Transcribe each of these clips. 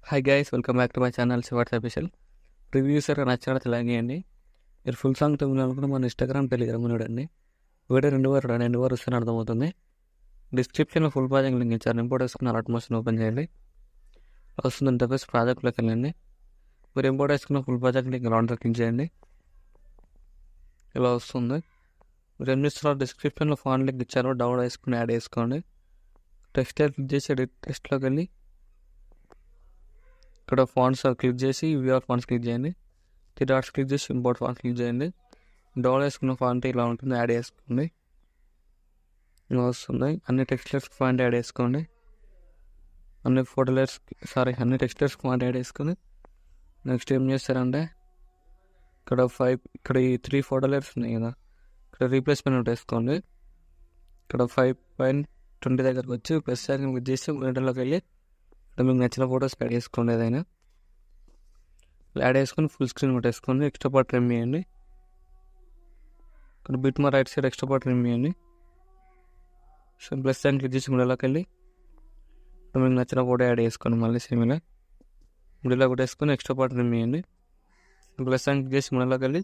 Hi guys, welcome back to my channel Shivartha official. Reviews నచ్చినట్టు like చేయండి. మీరు full song తమ్ముళ్ళు మన ఇన్స్టాగ్రామ్ టెలిగ్రామ్ చూడండి. వీడియో రెండు వారు వస్తే అర్థమవుతుంది. డిస్క్రిప్షన్లో ఫుల్ ప్రాజెక్ట్ లింక్ ఇచ్చారు. ఇంపోర్ట్ వేసుకుని అలర్ట్ మోషన్ ఓపెన్ చేయండి. వస్తుంది ఇంటర్ఫేస్. ప్రాజెక్ట్లోకి వెళ్ళండి. మీరు ఇంపోర్ట్ వేసుకున్న full project link launch click చేయండి. ఇలా వస్తుంది. మీరు ఏం చేస్తున్నారు, డిస్క్రిప్షన్లో ఫాంట్ లింక్ ఇచ్చారు, డౌన్లోడ్ వేసుకుని యాడ్ చేసుకోండి. టెక్స్ట్ క్లిక్ చేసి ఎడిట్ టెక్స్ట్లోకి వెళ్ళి ఇక్కడ ఫాంట్స్ క్లిక్ చేసి వ్యూఆర్ ఫాంట్స్ క్లిక్ చేయండి. 3 డాట్స్ క్లిక్ చేసి ఇంపోర్ట్ ఫాంట్స్ క్లిక్ చేయండి. డౌన్లోడ్ వేసుకున్న ఫాంట్ ఇలా ఉంటుంది, యాడ్ చేసుకోండి. ఇలా వస్తుంది. అన్ని టెక్స్టర్స్ ఫాంట్ యాడ్ చేసుకోండి. అన్ని టెక్స్టర్స్ ఫాంట్ యాడ్ చేసుకొని నెక్స్ట్ ఏం చేస్తారంటే ఇక్కడ ఈ 3 ఫోటో లేయర్స్ ఉన్నాయి కదా, ఇక్కడ రీప్లేస్మెంట్ వేసుకోండి. ఇక్కడ 5.20 దగ్గరకు వచ్చి ప్లస్ సైకిల్ క్లిక్ చేసి మిడిల్లోకి వెళ్ళి ఇక్కడ మీకు నచ్చిన ఫొటోస్ యాడ్ చేసుకోండి. ఏదైనా యాడ్ చేసుకొని ఫుల్ స్క్రీన్ పెట్టేసుకోండి. ఎక్స్ట్రా పార్ట్ రిమూవ్ చేయండి. ఇక్కడ బిట్ మా right side extra part remove చేయండి. సో ప్లస్ సైన్ క్లిక్ చేసి మిడిల్లోకి వెళ్ళి ఇక్కడ మీకు నచ్చిన ఫోటో యాడ్ చేసుకోండి. మళ్ళీ సేమ్ ఇలా మిడిల్లో పెట్టేసుకొని ఎక్స్ట్రా పార్ట్ రిమూవ్ చేయండి. ప్లస్ సైన్ క్లిక్ చేసి మిడిల్లోకి వెళ్ళి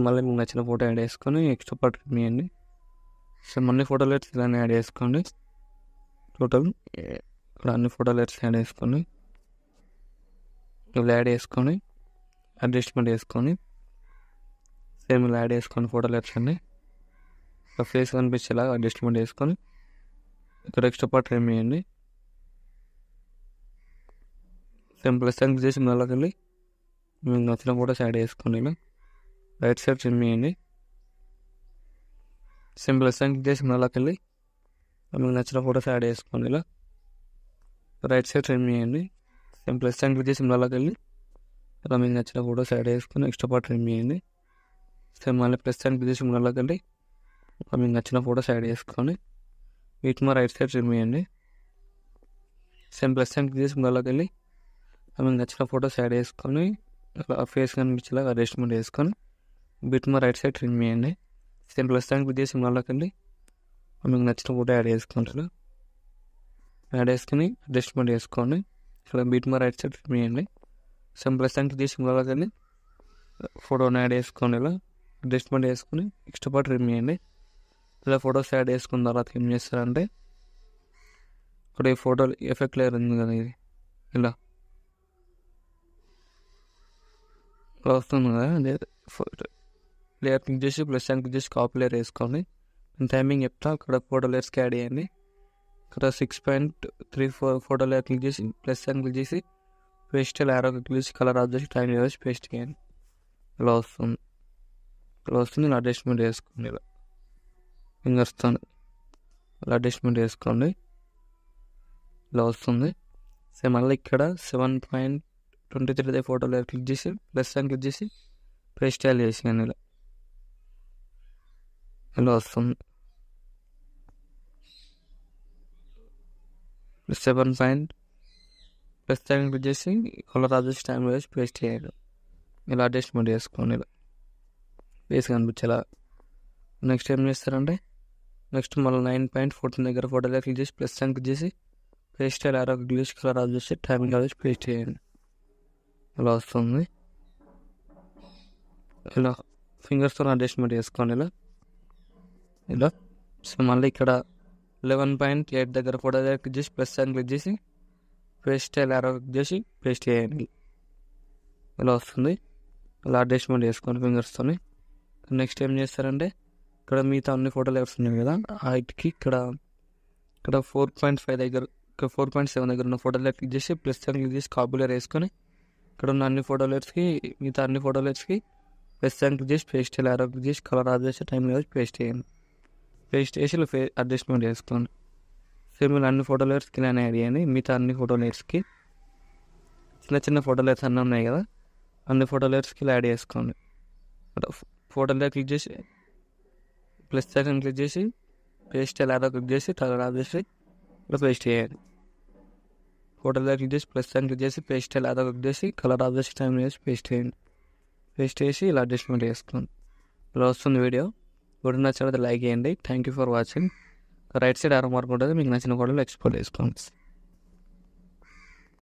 మళ్ళీ మీకు నచ్చిన ఫోటో యాడ్ చేసుకొని ఎక్స్ట్రా పార్ట్ రిమూవ్ చేయండి. సో మళ్ళీ ఫోటో లెట్స్ ఇలానే యాడ్ చేసుకోండి. టోటల్ ఇక్కడ అన్ని ఫోటో లెట్స్ యాడ్ చేసుకొని ఇలా యాడ్ చేసుకొని అడ్జస్ట్మెంట్ చేసుకొని సేమ్ ఇలా యాడ్ చేసుకొని ఫోటో లెట్స్ అన్ని ఫేస్ కనిపించేలాగా అడ్జస్ట్మెంట్ చేసుకొని ఇక్కడ ఎక్స్ట్రా పార్ట్ రిమూవ్ చేయండి. సేమ్ ప్లస్ సైన్ చేసి మళ్ళీ వెళ్ళి మీకు నచ్చిన ఫోటోస్ యాడ్ చేసుకోండి. ఇలా రైట్ సైడ్ రిమూవ్ చేయండి. సేమ్ ప్లస్ సైన్ చేసి మళ్ళీ వెళ్ళి మీకు నచ్చిన ఫోటోస్ యాడ్ చేసుకోండి. ఇలా రైట్ సైడ్ రిమూవ్ చేయండి. సేమ్ ప్లస్ సైన్ క్లిక్ చేసి మళ్ళీ వెళ్ళి ఇలా మీకు నచ్చిన ఫోటోస్ యాడ్ చేసుకొని ఎక్స్ట్రా పార్ట్ రిమూవ్ చేయండి. సేమ్ మళ్ళీ ప్లస్ సైన్ క్లిక్ చేసి మళ్ళీ వెళ్ళి మీకు నచ్చిన ఫోటోస్ యాడ్ చేసుకొని వీటి మా రైట్ సైడ్ రిమూవ్ చేయండి. సేమ్ ప్లస్ సైన్ క్లిక్ చేసి మళ్ళీ వెళ్ళి మీకు నచ్చిన ఫోటోస్ యాడ్ చేసుకొని ఫేస్ కనిపించేలాగా అడ్జస్ట్మెంట్ చేసుకొని బిట్ మా రైట్ సైడ్ రిమూవ్ చేయండి. సేమ్ ప్లస్ సైన్ క్లిక్ చేసి మళ్ళీ వెళ్ళి మీకు నచ్చిన ఫోటో యాడ్ చేసుకుంటారు. యాడ్ చేసుకుని అడ్జస్ట్మెంట్ చేసుకోండి. ఇక్కడ బీట్ మా రైట్ సైడ్ రిమూవ్ చేయండి. సేమ్ ప్లస్ సైన్ తీసి మళ్ళీ వెళ్ళి ఫోటోని యాడ్ చేసుకోండి. ఇలా అడ్జస్ట్మెంట్ చేసుకుని ఎక్స్ట్రా పార్ట్ రిమూవ్ చేయండి. ఇలా ఫొటోస్ యాడ్ చేసుకున్న తర్వాత ఏం చేస్తారంటే ఇక్కడ ఈ ఫోటో ఎఫెక్ట్ లేయర్ ఉంది కదా, ఇది ఇలా వస్తుంది కదా, అదే లేయర్ క్లిక్ చేసి ప్లస్ సైన్ క్లిక్ చేసి కాపీ లేయర్ వేసుకోండి. నేను టైమింగ్ చెప్తా. అక్కడ ఫోటో లేయర్స్కి యాడ్ చేయండి. ఇక్కడ 6.34 ఫోటో లేయర్ క్లిక్ చేసి ప్లస్ సైన్ క్లిక్ చేసి పేస్టల్ యారో క్లిక్ చేసి కలర్ ఆఫ్ చేసి టైం చేసి పేస్ట్ చేయండి. ఇలా వస్తుంది. ఇలా అడ్జస్ట్మెంట్ చేసుకోండి. ఇలా ఫింగర్స్తో ఇలా అడ్జస్ట్మెంట్ చేసుకోండి. ఇలా వస్తుంది. సో మళ్ళీ ఇక్కడ 7.23 ఫోటో లేయర్ క్లిక్ చేసి ప్లస్ సైన్ క్లిక్ చేసి పేస్టల్ చేసాను. ఇలా వస్తుంది. 7 ప్లస్ సైన్ క్లిక్ చేసి కలర్ ఆఫ్ చేసి టైం వేసి పేస్ట్ చేయాలి. ఇలా అడ్జస్ట్మెంట్ చేసుకోండి. ఇలా ఫేస్ కనిపించేలా. నెక్స్ట్ ఏం చేస్తారంటే నెక్స్ట్ మళ్ళీ 9.14 దగ్గర ఫోటో క్లిక్ చేసి ప్లస్ సైన్ క్లిక్ చేసి పేస్ట్ యారో క్లిక్ చేసి కలర్ ఆఫ్ చేసి టైమింగ్ ఆఫ్ చేసి పేస్ట్ చేయండి. ఇలా వస్తుంది. ఇలా ఫింగర్స్తో అడ్జస్ట్మెంట్ చేసుకోండి. ఇలా సో మళ్ళీ ఇక్కడ 11.8 దగ్గర ఫోటో క్లిక్ చేసి ప్లస్ సైన్ క్లిక్ చేసి పేస్ట్ యారో క్లిక్ చేసి పేస్ట్ చేయండి. ఇలా వస్తుంది. ఇలా అడ్జస్ట్మెంట్ చేసుకోండి ఫింగర్స్తో. నెక్స్ట్ ఏం చేస్తారంటే ఇక్కడ మిగతా అన్ని ఫోటో లేయర్స్ ఉన్నాయి కదా, వాటికి ఇక్కడ 4.5 దగ్గర 4.7 దగ్గర ఉన్న ఫోటో లేయర్ క్లిక్ చేసి ప్లస్ సైన్ క్లిక్ చేసి కాపీ లేయర్ వేసుకొని ఇక్కడ ఉన్న అన్ని ఫోటో లేయర్స్కి మిగతా అన్ని ఫోటో లేయర్స్కి ప్లస్ సైన్ క్లిక్ చేసి పేస్ట్ యారో క్లిక్ చేసి కలర్ ఆఫ్ చేసి టైం వేసి పేస్ట్ చేయండి. పేస్ట్ చేసి ఇలా అడ్జస్ట్మెంట్ చేసుకోండి. సేమ్ ఇలా అన్ని ఫోటో లేయర్స్కి ఇలా యాడ్ చేయండి. మిగతా అన్ని ఫోటో లేయర్స్కి చిన్న ఫోటో లేయర్స్ అన్నీ ఉన్నాయి కదా, అన్ని ఫోటో లేయర్స్కి ఇలా యాడ్ చేసుకోండి. ఫోటో లేయర్ క్లిక్ చేసి ప్లస్ సైన్ క్లిక్ చేసి పేస్ట్ యారో క్లిక్ చేసి కలర్ ఆఫ్ చేసి ఇలా పేస్ట్ చేయండి. ఫోటో లేయర్ క్లిక్ చేసి ప్లస్ సైన్ క్లిక్ చేసి పేస్ట్ యారో క్లిక్ చేసి కలర్ ఆఫ్ చేసి టైం చేసి పేస్ట్ చేయండి. పేస్ట్ చేసి ఇలా అడ్జస్ట్మెంట్ చేసుకోండి. ఇలా వస్తుంది వీడియో నచ్చినట్లయితే లైక్ చేయండి. Thank you for watching. Right side ఆరో మార్క్ ఉంటుంది, మీకు నచ్చిన ఫోటోలు ఎక్స్పోర్ట్ చేసుకోండి.